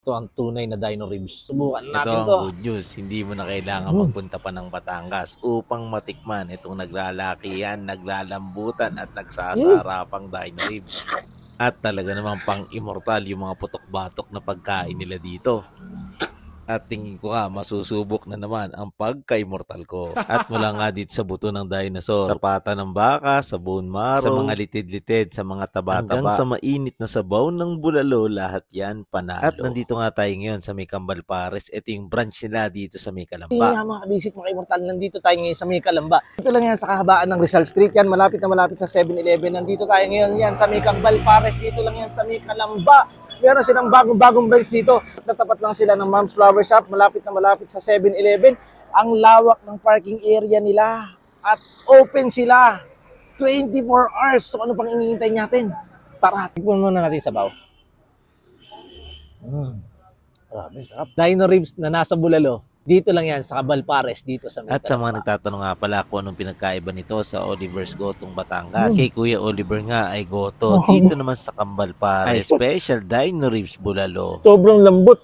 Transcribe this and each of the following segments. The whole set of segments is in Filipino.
Ito ang tunay na dino ribs. Subukan Ito natin ang to. good news, hindi mo na kailangan magpunta pa ng Batangas upang matikman itong naglalakihan, naglalambutan at nagsasarapang dino ribs. At talaga namang pang-immortal yung mga putok-batok na pagkain nila dito. At tingin ko masusubok na naman ang pagka-immortal ko. At mula nga dito sa buto ng dinosaur, sa pata ng baka, sa bone marrow, sa mga litid-litid, sa mga taba-taba, hanggang sa mainit na sabaw ng bulalo, lahat yan panalo. At nandito nga tayo ngayon sa may Kambal Pares. Ito yung branch nila dito sa may Calamba. Hindi nga mga kabisik, mga immortal, nandito tayo ngayon sa may Calamba. Dito lang yan sa kahabaan ng Rizal Street. Yan, malapit na malapit sa 7-Eleven. Nandito tayo ngayon yan sa may Kambal Pares. Dito lang yan sa may Calamba. Meron silang bagong branch dito. Natapat lang sila ng Mom's Flower Shop. Malapit na malapit sa 7-Eleven. Ang lawak ng parking area nila. At open sila 24 hours. So ano pang iniintay natin? Tara, tikman muna natin sa baw. Grabe, sarap. Dino ribs na nasa bulalo. Dito lang yan sa Kambal Pares, dito sa may At sa mga nagtatanong nga pala kung anong pinagkaiba nito sa Oliver's Gotong Batangas, kay Kuya Oliver nga ay goto. Dito naman sa Kambal Pares, special dino ribs bulalo. Sobrang lambot.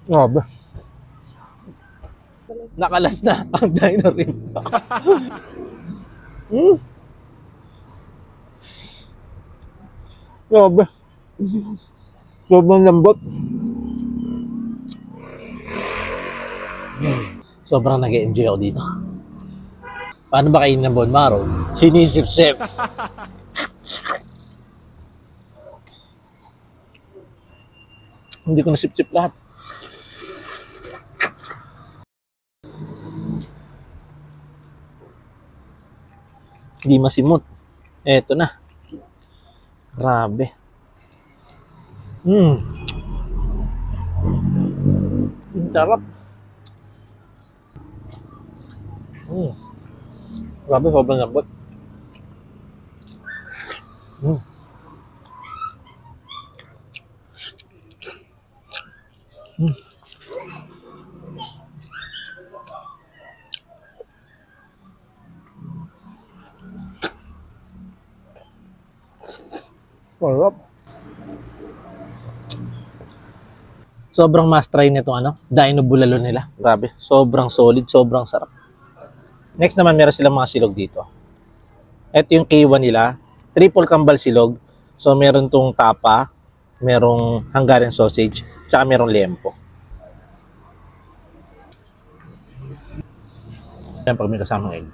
Grabe. Nakalas na ang dino rib. Grabe. Sobrang lambot. Sobrang nag-enjoy ako dito. Paano ba kainin ng bone marrow? Sinisip-sip. Hindi ko nasip-sip lahat. Hindi masimot. Eto na. Grabe. Ang sarap. Grabe, sobrang lambot. Sarap. Sobrang must try nitong dino bulalo nila. Grabe, sobrang solid, sobrang sarap. Next naman, meron silang mga silog dito. Ito yung K1 nila, triple kambal silog. So meron tong tapa, merong Hungarian sausage, tsaka merong liempo. Yan pag may kasamang egg.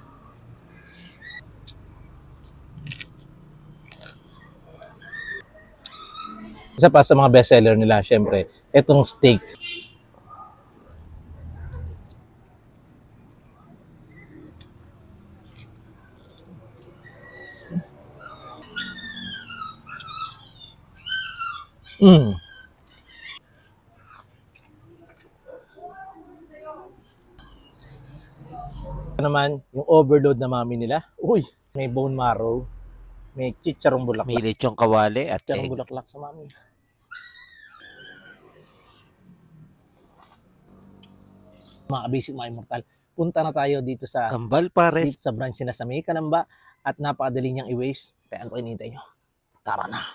Isa pa sa mga bestseller nila, syempre, itong steak. Naman, yung overload na mami nila. Uy, may bone marrow, may chicharong bulaklak. May lechong kawali at Chicharong egg. bulaklak sa mami. Mga kabisik, mga immortal, punta na tayo dito sa Kambal Pares. branch na sa may Calamba at napakadali niyang i-waste. Kaya ano pa hinihintay nyo? Tara na!